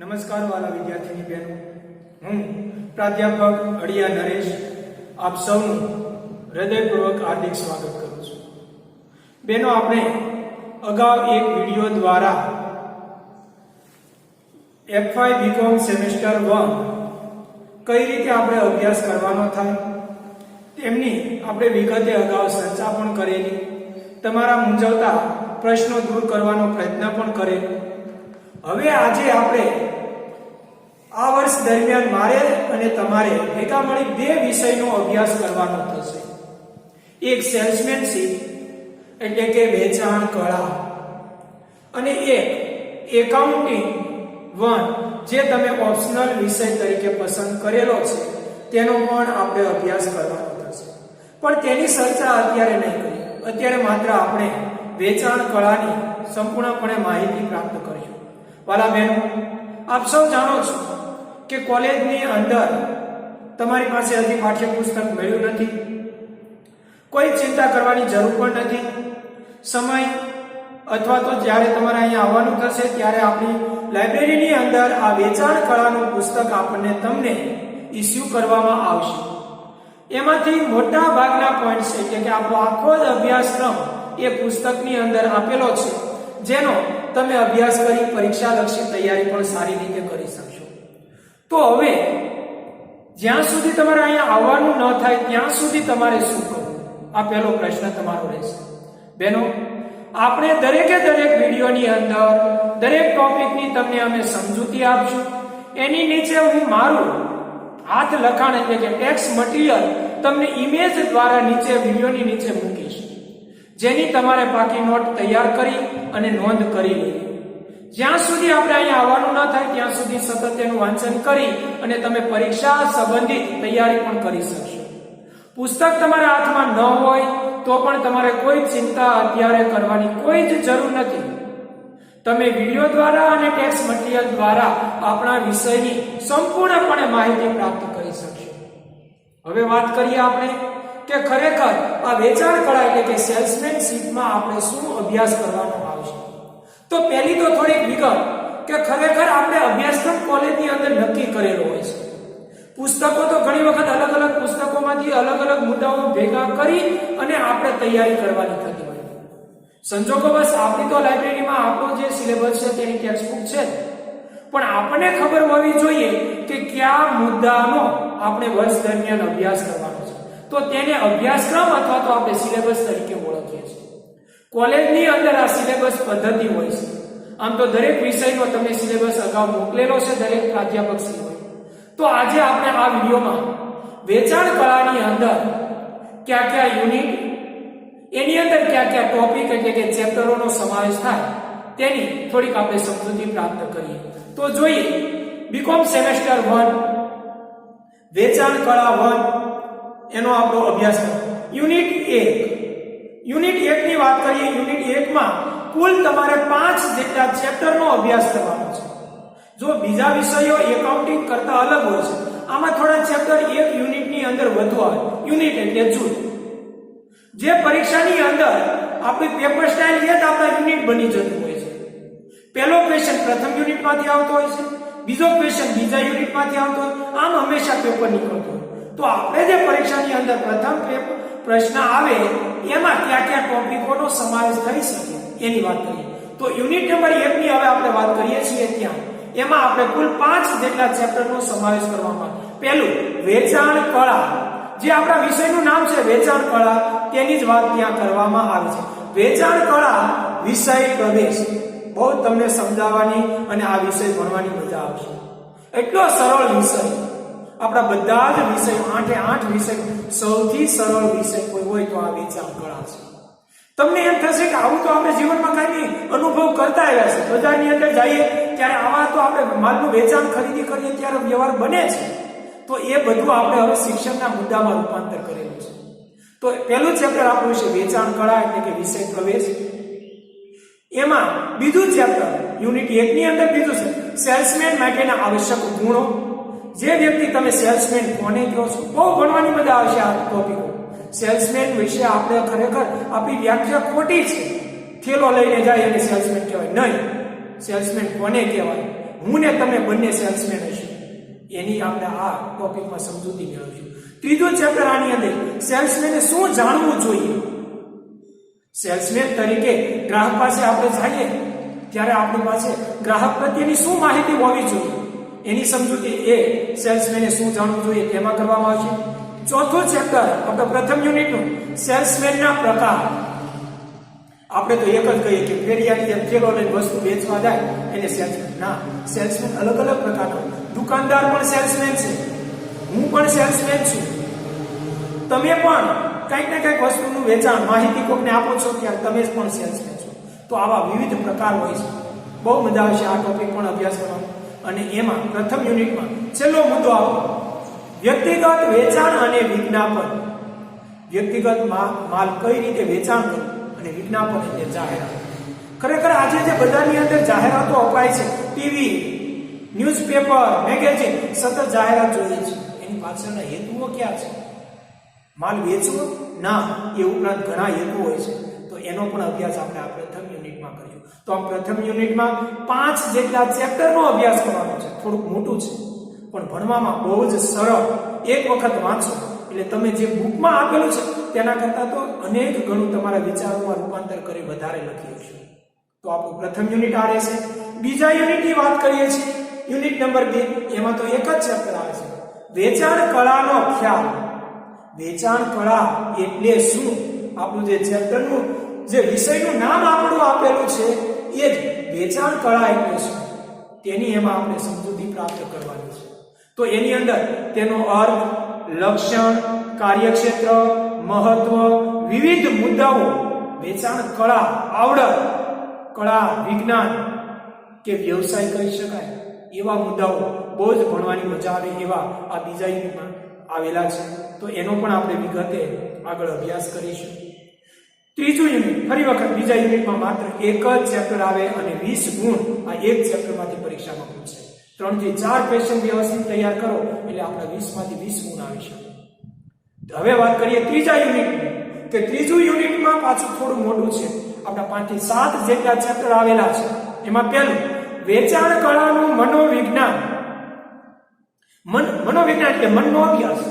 નમસ્કાર વાલા વિદ્યાર્થીની બહેનો, હું પ્રાધ્યાપક અડિયા નરેશ આપ સૌનું હૃદયપૂર્વક હાર્દિક સ્વાગત કરું છું. બહેનો, આપણે અગાઉ એક વિડીયો દ્વારા F5 બીકોમ સેમેસ્ટર 1 કઈ રીતે આપણે અભ્યાસ કરવાનો થાય તેમની આપણે વિગતે અગાઉ ચર્ચા પણ કરેલી, તમારા મૂંઝવતા પ્રશ્નો દૂર કરવાનો પ્રયત્ન પણ કરેલો. હવે આજે આપણે આ વર્ષ દરમિયાન મારે અને તમારે ભેગા મળી બે વિષયનો અભ્યાસ કરવાનો થશે. એક સેલ્સમેનશીપ એટલે કે વેચાણ કળા, અને એક એકાઉન્ટિંગ 1 જે તમે ઓપ્શનલ વિષય તરીકે પસંદ કરેલો છે તેનો પણ આપણે અભ્યાસ કરવાનો થશે. પણ તેની ચર્ચા અત્યારે નહીં કરીએ. અત્યારે માત્ર આપણે વેચાણ કળાની સંપૂર્ણપણે માહિતી પ્રાપ્ત કરીશું. વાલા બહેનો, આપ સૌ જાણો છો કે કોલેજની અંદર તમારી પાસે હજી પાઠ્યપુસ્તક મળ્યું નથી. કોઈ ચિંતા કરવાની જરૂર પણ નથી. સમય અથવા તો જ્યારે તમારે અહીંયા આવવાનું થશે ત્યારે આપણી લાઇબ્રેરીની અંદર આ વેચાણ કળાનું પુસ્તક આપણને તમને ઇસ્યુ કરવામાં આવશે. એમાંથી મોટા ભાગના પોઈન્ટ્સ એટલે કે આપણો આખો જ અભ્યાસક્રમ એ પુસ્તકની અંદર આપેલો છે, જેનો તમે અભ્યાસ કરી પરીક્ષાલક્ષી તૈયારી પણ સારી રીતે કરી શકશો. તો હવે જ્યાં સુધી તમારે અહીંયા આવવાનું ન થાય ત્યાં સુધી તમારે શું કરવું, આ પહેલો પ્રશ્ન તમારો રહેશે. બહેનો, આપણે દરેકે દરેક વિડીયોની અંદર દરેક ટોપિકની તમને અમે સમજૂતી આપશું. એની નીચે હું મારું હાથ લખાણ એટલે કે ટેક્સ્ટ મટીરિયલ તમને ઇમેજ દ્વારા નીચે વિડીયોની નીચે મૂકીશ, જેની તમારે પાકી નોટ તૈયાર કરી અને નોંધ કરી લેવી. જ્યાં સુધી આપણે અહીંયા આવવાનું ન થાય ત્યાં સુધી સતત તેનું વાંચન કરી અને તમે પરીક્ષા સંબંધિત તૈયારી પણ કરી શકશો. પુસ્તક તમારા હાથમાં ન હોય તો પણ તમારે કોઈ ચિંતા અત્યારે કરવાની કોઈ જ જરૂર નથી. તમે વિડીયો દ્વારા અને ટેક્સ્ટ મટીરિયલ દ્વારા આપણા વિષયની સંપૂર્ણપણે માહિતી પ્રાપ્ત કરી શકશો. હવે વાત કરીએ આપણે કે ખરેખર આ વેચાણ કળા એટલે કે સેલ્સમેનશીપમાં આપણે શું અભ્યાસ કરવાનો આવશે. તો પહેલી તો થોડીક વિગત કે ખરેખર આપણે અભ્યાસક્રમ કોલેજની અંદર નક્કી કરેલો હોય છે. પુસ્તકો તો ઘણી વખત અલગ અલગ પુસ્તકોમાંથી અલગ અલગ મુદ્દાઓ ભેગા કરી અને આપણે તૈયારી કરવાની થતી હોય. સંજોગો બસ આપણી તો લાઇબ્રેરીમાં આપણો જે સિલેબસ છે તેની ટેક્સ્ટબુક છે, પણ આપણને ખબર હોવી જોઈએ કે કયા મુદ્દાનો આપણે વર્ષ દરમિયાન અભ્યાસ કરવાનો છે. તો તેને અભ્યાસક્રમ અથવા તો આપણે સિલેબસ તરીકે ઓળખીએ છીએ. કોલેજની અંદર આ સિલેબસ પદ્ધતિ હોય છે. આમ તો દરેક વિષયનો તમને સિલેબસ અગાઉ મોકલેલો છે દરેક પ્રાધ્યાપક શ્રી હોય. તો આજે આપણે આ વિડીયોમાં વેચાણ કળાની અંદર કયા કયા યુનિટ, એની અંદર કયા કયા ટોપિક એટલે કે ચેપ્ટરોનો સમાવેશ થાય તેની થોડીક આપણે સમજૂતી પ્રાપ્ત કરીએ. તો જોઈએ બીકોમ સેમેસ્ટર 1 વેચાણ કળા 1 એનો આપણો અભ્યાસ યુનિટ 1. યુનિટ 1 ની વાત કરીએ. યુનિટ 1 માં કુલ તમારે 5 જેટલા ચેપ્ટરનો અભ્યાસ કરવાનો છે. જો બીજા વિષયો એકાઉન્ટિંગ કરતા અલગ હોય છે, આમાં થોડા ચેપ્ટર એક યુનિટની અંદર વધુ આવે. યુનિટ એટલે જૂથ. જે પરીક્ષાની અંદર આપણી પેપર સ્ટાઇલ એ જ આપણા યુનિટ બની જતું હોય છે. પહેલો ક્વેશ્ચન પ્રથમ યુનિટમાંથી આવતો હોય છે, બીજો ક્વેશ્ચન બીજા યુનિટમાંથી આવતો હોય, આમ હંમેશા પેપર નીકળતો હોય. તો આપણે જે પરીક્ષાની અંદર પ્રથમ પ્રશ્ન આવે એમાં કયા કયા ટોપિકોનો સમાવેશ થઈ શકે એની વાત કરીએ. તો યુનિટ નંબર 1 ની હવે આપણે વાત કરીએ છીએ ત્યાં એમાં આપણે કુલ 5 જેટલા ચેપ્ટરનો સમાવેશ કરવામાં આવે. પહેલું વેચાણ કળા, જે આપણા વિષયનું નામ છે વેચાણ કળા, તેની જ વાત ત્યાં કરવામાં આવી છે. વેચાણ કળા વિષય પ્રવેશ બહુ તમને સમજાવવાની અને આ વિષય ભણવાની મજા આવશે. એટલો સરળ વિષય, આપણા બધા જ વિષય 8 વિષય સૌથી સરળ વિષય કોઈ હોય તો આ વેચાણ કળા છે. તમને એમ થશે કે આવું તો આપણે જીવનમાં કઈ અનુભવ કરતા આવ્યા છે. બજારની અંદર જઈએ ત્યારે આવા તો આપણે માલનું વેચાણ ખરીદી કરીએ ત્યારે વ્યવહાર બને છે. તો એ બધું આપણે હવે શિક્ષણના મુદ્દામાં રૂપાંતર કરેલું છે. તો પહેલું ચેપ્ટર આપણું છે વેચાણ કળા એટલે કે વિષય પ્રવેશ. એમાં બીજું ચેપ્ટર યુનિટ 1 ની અંદર બીજું છે સેલ્સમેન માટેના આવશ્યક ગુણો. જે વ્યક્તિ તમે સેલ્સમેન કોને કહો છો, બહુ ભણવાની મજા આવશે આ ટોપિકો. સેલ્સમેન વિશે આપણે ખરેખર આપણી વ્યાખ્યા ખોટી છે. થેલો લઈને જાય અને સેલ્સમેન કહેવાય નહીં. સેલ્સમેન કોને કહેવાય, હું ને તમે બંને સેલ્સમેન હશું. એની આપણે આ ટોપિકમાં સમજૂતી મેળવીશું. ત્રીજો ચેપ્ટર આની અંદર સેલ્સમેને શું જાણવું જોઈએ. સેલ્સમેન તરીકે ગ્રાહક પાસે આપણે જઈએ ત્યારે આપણી પાસે ગ્રાહક પ્રત્યેની શું માહિતી હોવી જોઈએ એની સમજૂતી એ સેલ્સમેને શું જાણવું જોઈએ તેમાં કરવામાં આવશે. ચોથો ચેપ્ટર આપણે પ્રથમ યુનિટનું સેલ્સમેનના પ્રકાર. આપણે તો એક જ કહીએ કે ફેરિયાની જેમ થેલો લઈને વસ્તુ વેચવા જાય એને સેલ્સમેન. ના, સેલ્સમેન અલગ અલગ પ્રકારનો. દુકાનદાર પણ સેલ્સમેન છે, હું પણ સેલ્સમેન છું. તમે પણ કંઈક ને કંઈક વસ્તુનું વેચાણ માહિતી કોઈને આપો છો ત્યારે તમે પણ સેલ્સમેન છો. તો આવા વિવિધ પ્રકાર હોય છે. બહુ મજા આવશે આ ટોપિક પણ અભ્યાસ કરવાનો. અને એમાં પ્રથમ યુનિટમાં છેલ્લો મુદ્દો આપણો વ્યક્તિગત વેચાણ અને વિજ્ઞાપન. વ્યક્તિગત માલ કઈ રીતે વેચાણ કરવું અને વિજ્ઞાપન એટલે જાહેરાત. ખરેખર આજે જે બજારની અંદર જાહેરાતો અપાય છે, ટીવી, ન્યૂઝપેપર, મેગેઝિન, સતત જાહેરાત જોઈએ છે. એની પાછળના હેતુઓ ક્યાં છે? માલ વેચવો? ના, એ ઉપરાંત ઘણા હેતુ હોય છે. તો એનો પણ અભ્યાસ આપણે આ પ્રથમ યુનિટમાં કરીશું. તો આ પ્રથમ યુનિટમાં 5 જેટલા ચેપ્ટરનો અભ્યાસ કરવાનો છે. થોડુંક મોટું છે પણ ભણવામાં બહુ જ સરળ. એક વખત વાંચો એટલે તમે જે બુકમાં આપેલું છે તેના કરતાં તો અનેક ગણું તમારા વિચારોમાં રૂપાંતર કરી વધારે લખી હશે. તો આપણું પ્રથમ યુનિટ આ રહેશે. બીજા યુનિટની વાત કરીએ છીએ, યુનિટ નંબર 2. એમાં તો એક જ ચેપ્ટર આવે છે, વેચાણ કળાનો ખ્યાલ. વેચાણ કળા એટલે શું? આપણું જે ચેપ્ટરનું જે વિષયનું નામ આપણું આપેલું છે એ જ વેચાણ કળા એટલે શું તેની એમાં આપણે સમજૂતી પ્રાપ્ત કરવાની છે. તો એની અંદર તેનો અર્થ, લક્ષણ, કાર્યક્ષેત્ર, મહત્વ, વિવિધ મુદ્દાઓ, વેચાણ કળા, આવડત, કળા, વિજ્ઞાન કે વ્યવસાય કહી શકાય એવા મુદ્દાઓ બહુ જ ભણવાની મજા આવે એવા આ બીજા યુનિટમાં આવેલા છે. તો એનો પણ આપણે વિગતે આગળ અભ્યાસ કરીશું. ત્રીજું યુનિટ ફરી વખત બીજા યુનિટમાં માત્ર એક જ ચેપ્ટર આવે અને 20 ગુણ આ એક ચેપ્ટરમાંથી પરીક્ષામાં પૂછે. 3 થી 4 ક્વેશ્ચન વ્યવસ્થિત તૈયાર કરો એટલે આપણે 20 માંથી 20 ગુણ આવી શકે. હવે વાત કરીએ ત્રીજા યુનિટની કે ત્રીજું યુનિટમાં પાછું થોડું મોટું છે. આપણા 5 થી 7 જેટલા ચેપ્ટર આવેલા છે. એમાં પહેલું વેચાણ કળાનું મનોવિજ્ઞાન. મનોવિજ્ઞાન એટલે મનનો અભ્યાસ.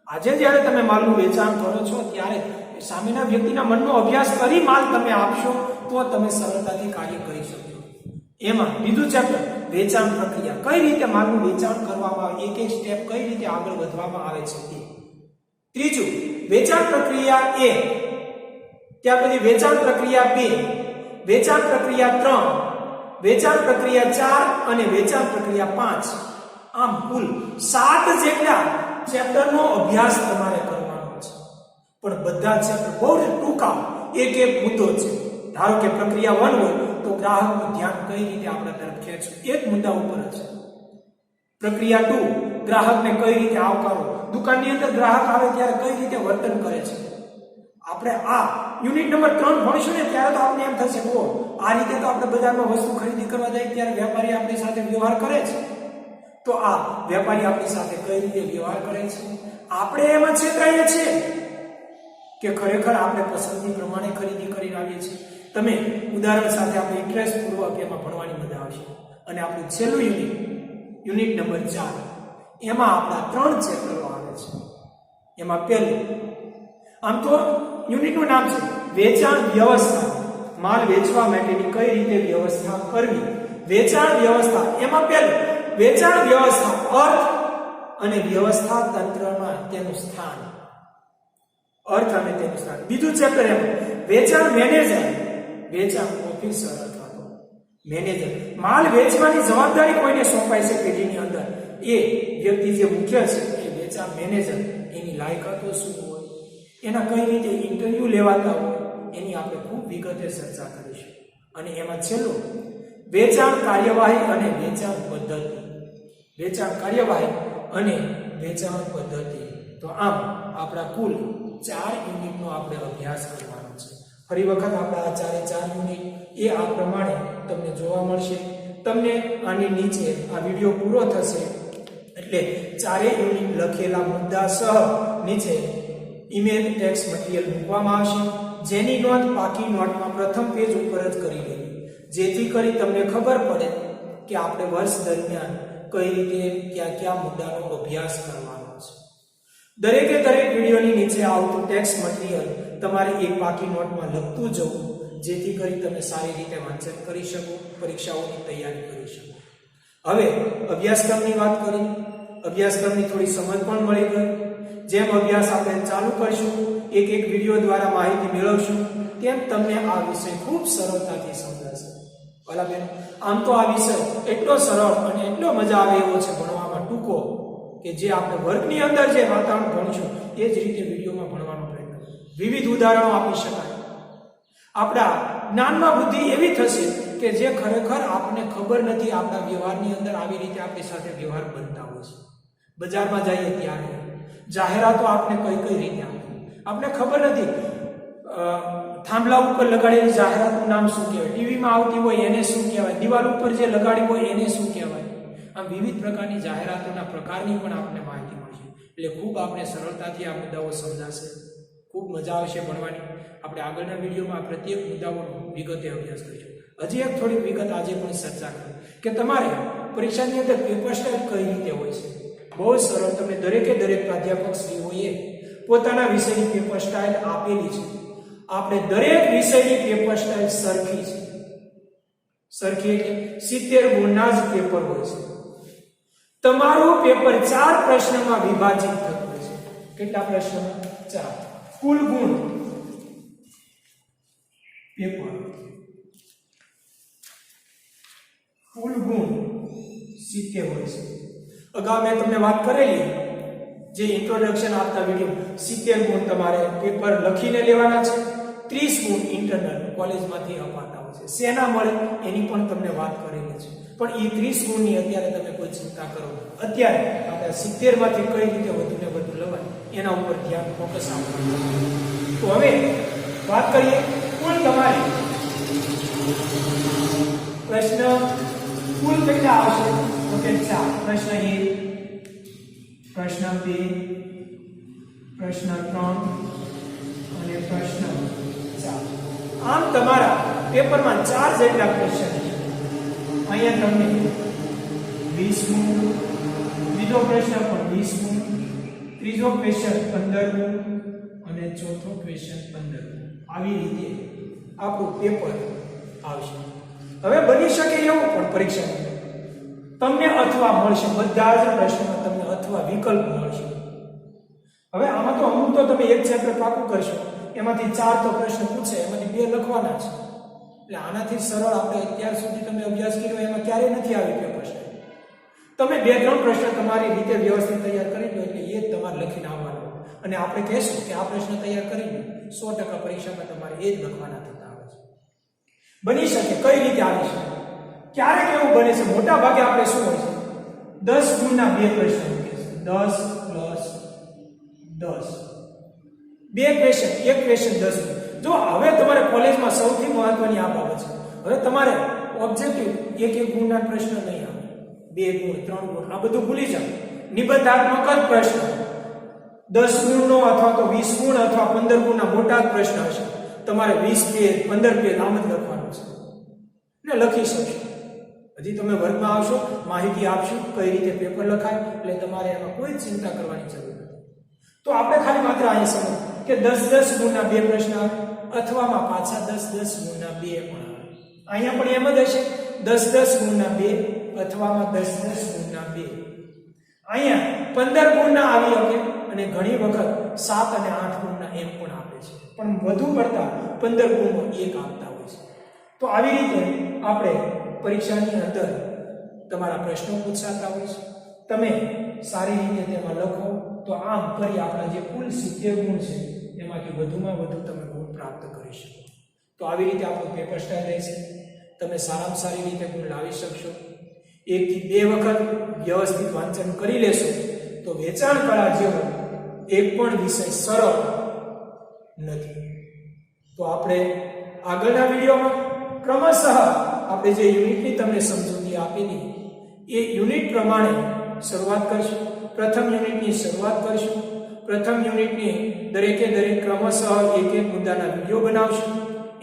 આજે જ્યારે તમે માલનું વેચાણ કરો છો ત્યારે સામેના વ્યક્તિના મનનો અભ્યાસ કરી માલ તમે આપશો તો તમે સરળતાથી કાર્ય કરી શકશો. એમાં બીજું ચેપ્ટર વેચાણ પ્રક્રિયા. કઈ રીતે માલનું વેચાણ કરવામાં આવે, એક એક સ્ટેપ કઈ રીતે આગળ વધવામાં આવે છે તે. ત્રીજું વેચાણ પ્રક્રિયા 1, ત્યાર પછી વેચાણ પ્રક્રિયા 2, વેચાણ પ્રક્રિયા 3, વેચાણ પ્રક્રિયા 4 અને વેચાણ પ્રક્રિયા 5. આમ કુલ 7 જેટલા ચેપ્ટરનો અભ્યાસ તમારે કરવાનો છે. પણ બધા ચેપ્ટર બહુ ટૂંકા, એક એક મુદ્દો છે. ધારો કે પ્રક્રિયા 1 હોય તો ગ્રાહકનું ધ્યાન કઈ રીતે આપણા તરફ ખેંચવું, એક મુદ્દા ઉપર છે. પ્રક્રિયા 2 ગ્રાહકને કઈ રીતે આવકારવો, દુકાનની અંદર ગ્રાહક આવે ત્યારે કઈ રીતે વર્તન કરે છે. આપણે આ યુનિટ નંબર 3 ભણીશું ને ત્યારે તો આપણે એમ થશે ઓ આ રીતે તો આપણે બજારમાં વસ્તુ ખરીદી કરવા જાય ત્યારે વેપારી આપણી સાથે વ્યવહાર કરે છે. તો આ વેપારી આપણી સાથે કઈ રીતે વ્યવહાર કરે છે, આપણે એમાં છેતરાઈએ છીએ કે ખરેખર આપણે પસંદગી પ્રમાણે ખરીદી કરીને આવીએ છીએ. તમે ઉદાહરણ સાથે આપણે ઇન્ટરેસ્ટ પૂર્વક એમાં ભણવાની મજા આવશે. અને આપણું છેલ્લું યુનિટ નંબર 4, એમાં આપણા 3 ચેપ્ટરો આવે છે. એમાં પહેલું, આમ તો યુનિટનું નામ છે વેચાણ વ્યવસ્થા. માલ વેચવા માટેની કઈ રીતે વ્યવસ્થા કરવી, વેચાણ વ્યવસ્થા. એમાં પહેલું વેચાણ વ્યવસ્થા, અર્થ અને વ્યવસ્થા તંત્રમાં તેનું સ્થાન. અર્થ અને તેનું સ્થાન. બીજું ચેપ્ટર એમાં વેચાણ મેનેજર, વેચાણ ઓફિસર અથવા તો મેનેજર. માલ વેચવાની જવાબદારી કોઈને સોંપાય છે પેઢીની અંદર, એ વ્યક્તિ જે મુખ્ય છે એ વેચાણ મેનેજર. એની લાયકાતો શું હોય, એના કઈ રીતે ઇન્ટરવ્યુ લેવાતા હોય એની આપણે ખૂબ વિગતે ચર્ચા કરીશું. અને એમાં છેલ્લું વેચાણ કાર્યવાહી અને વેચાણ પદ્ધતિ. વેચાણ કાર્યવાહી અને વેચાણ પદ્ધતિ. તો આમ આપણા કુલ 4 યુનિટનો આપણે અભ્યાસ કરવાનો છે. ફરી વખત આપણા આ 4 યુનિટ એ આ પ્રમાણે તમને જોવા મળશે. તમને આની નીચે આ વિડીયો પૂરો થશે એટલે 4 યુનિટ લખેલા મુદ્દા સહ નીચે ઈમેલ ટેક્સ્ટ મટીરીયલ મૂકવામાં આવશે, જેની નોંધ પાકી નોટમાં પ્રથમ પેજ ઉપર જ કરી લેવી, જેથી કરી તમને ખબર પડે કે આપણે વર્ષ દરમિયાન કઈ રીતે કયા કયા મુદ્દાનો અભ્યાસ કરવાનો છે. દરેકે દરેક વિડીયોની નીચે આવતું ટેક્સ્ટ મટીરીયલ તમારે એક પાકી નોટમાં લખતું જવું, જેથી કરી તમે સારી રીતે વાંચન કરી શકો, પરીક્ષાઓની તૈયારી કરી શકો. હવે અભ્યાસક્રમની વાત કરી, અભ્યાસક્રમની થોડી સમજ પણ મળી ગઈ. જેમ અભ્યાસ આપણે ચાલુ કરશું, એક એક વિડીયો દ્વારા માહિતી મેળવશું, તેમ તમને આ વિષય ખૂબ સરળતાથી સમજાશે. ભલા બેન, આમ તો આ વિષય એટલો સરળ અને એટલો મજા આવે એવો છે ભણવામાં, ટૂંકો, કે જે આપણે વર્ગની અંદર જે વાતાવરણ ભણીશું એ જ રીતે વિડીયોમાં ભણવાનો પ્રયત્ન. વિવિધ ઉદાહરણો આપી શકાય. આપણા જ્ઞાનમાં વૃદ્ધિ એવી થશે કે જે ખરેખર આપણને ખબર નથી, આપણા વ્યવહારની અંદર આવી રીતે આપણી સાથે વ્યવહાર બનતા હોય છે. બજારમાં જઈએ ત્યારે જાહેરાતો આપણે કઈ કઈ રીતે આપણે ખબર નથી. થાંભલા ઉપર લગાડેલી જાહેરાતનું નામ શું કહેવાય, ટીવીમાં આવતી હોય એને શું કહેવાય, દિવાલ ઉપર જે લગાડી હોય એને શું કહેવાય. આમ વિવિધ પ્રકારની જાહેરાતોના પ્રકારની પણ આપણને માહિતી મળશે. એટલે ખૂબ આપણે સરળતાથી આ મુદ્દાઓ સમજાશે, ખૂબ મજા આવશે ભણવાની. આપણે આગળના વિડીયોમાં પ્રત્યેક મુદ્દાઓનો વિગતે અભ્યાસ કરીશું. હજી એક થોડી વિગત આજે પણ ચર્ચા કરી કે તમારે પરીક્ષાની અંદર પેપર સ્ટાઇલ કઈ રીતે હોય છે. બહુ સરળ, તમને દરેકે દરેક પ્રાધ્યાપક શ્રીઓએ પોતાના વિષયની પેપર સ્ટાઇલ આપેલી છે. આપણે દરેક વિષયની પેપર સ્ટાઇલ સરખી છે. સરખી એટલે 70 ગુણના જ પેપર હોય છે. તમારું પેપર 4 પ્રશ્નમાં વિભાજિત થતું હોય છે. કેટલા પ્રશ્નમાં? 4. કુલ ગુણ પેપર, કુલ ગુણ 70 હોય છે. અગાઉ મેં તમને વાત કરેલી, જે ઇન્ટ્રોડક્શન આપતા વિડીયો, 70 ગુણ તમારે પેપર લખીને લેવાના છે, 30 ગુણ ઇન્ટરનલ કોલેજમાંથી અપાતા હોય છે. શેના મળે એની પણ તમને વાત કરેલી છે. પણ એ 30 ગુણની અત્યારે તમે કોઈ ચિંતા કરો. અત્યારે આપણે 70 માંથી કઈ રીતે વધુ ને વધુ લવાય એના ઉપર ધ્યાન ફોકસ આપવાનું. તો હવે વાત કરીએ કુલ તમારે પ્રશ્ન કુલ કેટલા આવશે? તો કે 4. પ્રશ્ન 1, પ્રશ્ન 2, પ્રશ્ન 3 અને પ્રશ્ન 4. આમ તમારા પેપરમાં 4 જેટલા ક્વેશ્ચન છે. અહીંયા તમને 20 ગુણ, બીજો પ્રશ્ન પણ 20 ગુણ, ત્રીજો ક્વેશ્ચન 15 ગુણ અને ચોથો ક્વેશ્ચન 15 ગુણ. આવી રીતે આપણું પેપર આવશે. હવે બની શકે એવું પણ પરીક્ષામાં તમને અથવા મળશે, બધા જ પ્રશ્નોમાં તમને અથવા વિકલ્પ મળશે. હવે આમાં તો અમુક તો તમે એક ચેપ્ટર પાકું કરશો, એમાંથી 4 તો પ્રશ્ન પૂછે, એમાંથી 2 લખવાના છે. એટલે આનાથી સરળ આપણે અત્યાર સુધી તમે અભ્યાસ કર્યો એમાં ક્યારેય નથી આવી ગયો પ્રશ્ન. તમે 2-3 પ્રશ્ન તમારી રીતે વ્યવસ્થિત તૈયાર કરી લો એટલે એ જ તમારે લખીને આવવાનો. અને આપણે કહેશું કે આ પ્રશ્ન તૈયાર કરી લો, 100% પરીક્ષામાં તમારે એ જ લખવાના થતા આવે છે. બની શકે, કઈ રીતે આવી શકે? ક્યારેક એવું બને છે, મોટા ભાગે આપણે શું હોય છે, 10 ગુણના 2 પ્રશ્ન મૂકે છે. 10 + 10, 2 ક્વેશ્ચન, એક ક્વેશ્ચન 10 ગુણ. જો હવે તમારે કોલેજમાં સૌથી મહત્વની આ બાબત છે, હવે તમારે ઓબ્જેક્ટિવ એક ગુણના પ્રશ્ન નહીં આવે, 2 ગુણ 3 ગુણ આ બધું ભૂલી જાઓ. નિબંધાત્મક જ પ્રશ્ન 10 ગુણનો અથવા તો 20 ગુણ અથવા 15 ગુણના મોટા જ પ્રશ્ન હશે. તમારે 20 પેજ 15 પેજ આમ જ લખવાનું છે ને લખી શકશો. હજી તમે વર્ગમાં આવશો, માહિતી આપશું કઈ રીતે પેપર લખાય, એટલે તમારે એમાં કોઈ ચિંતા કરવાની જરૂર નથી. તો આપણે ખાલી માત્ર અહીંયા સમજ કે 10-10 ગુણના 2 પ્રશ્ન આવે, અથવામાં પાછા 10-10 ગુણના 2 પણ આવે. અહીંયા પણ એમ જ હશે, 10-10 ગુણના 2 અથવામાં 10-10 ગુણના 2. અહીંયા 15 ગુણના આવી શકે અને ઘણી વખત 7 અને 8 ગુણના એમ પણ આપે છે, પણ વધુ પડતા 15 ગુણનો 1 આપતા હોય છે. તો આવી રીતે આપણે પરીક્ષાની અંદર તમારા પ્રશ્નો પૂછાતા હોય છે. તમે સારી રીતે તેમાં લખો તો આમ કરી આપણા જે કુલ 70 ગુણ છે એમાંથી વધુમાં વધુ તમે ગુણ પ્રાપ્ત કરી શકો. તો આવી રીતે આપણું પેપર સ્ટાઇલ રહેશે. તમે સારામાં સારી રીતે ગુણ લાવી શકશો. 1 થી 2 વખત વ્યવસ્થિત વાંચન કરી લેશો તો વેચાણ કળા જેવો એક પણ વિષય સરળ નથી. તો આપણે આગળના વિડીયોમાં ક્રમશઃ આપણે જે યુનિટની તમને સમજૂતી આપેલી એ યુનિટ પ્રમાણે શરૂઆત કરશું. પ્રથમ યુનિટની શરૂઆત કરશું. પ્રથમ યુનિટની દરેકે દરેક ક્રમશઃ એક મુદ્દાના વિડીયો બનાવશું.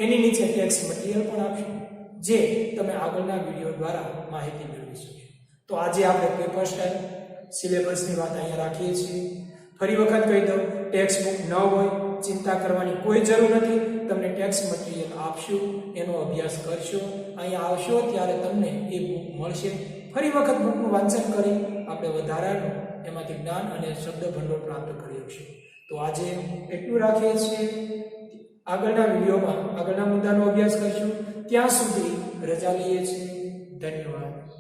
એની નીચે ટેક્સ્ટ મટીરીયલ પણ આપશું. જે તમે આગળના વિડીયો દ્વારા માહિતી મેળવી શકો. તો આજે આપણે પેપર સ્ટાઇલ સિલેબસની વાત અહીંયા રાખીએ છીએ. ફરી વખત કહી દઉં, ટેક્સ્ટ બુક ન હોય ચિંતા કરવાની કોઈ જરૂર નથી. તમને ટેક્સ્ટ મટીરિયલ આપશું, એનો અભ્યાસ કરશો, અહીંયા આવશો ત્યારે તમને એ બુક મળશે. ફરી વખત બુકનું વાંચન કરી આપણે વધારાનું એમાંથી જ્ઞાન અને શબ્દ ભંડોળ પ્રાપ્ત કરી શકશું. તો આજે એટલું રાખીએ છીએ. આગળના વિડીયોમાં આગળના મુદ્દાનો અભ્યાસ કરીશું. ત્યાં સુધી રજા લઈએ છીએ. ધન્યવાદ.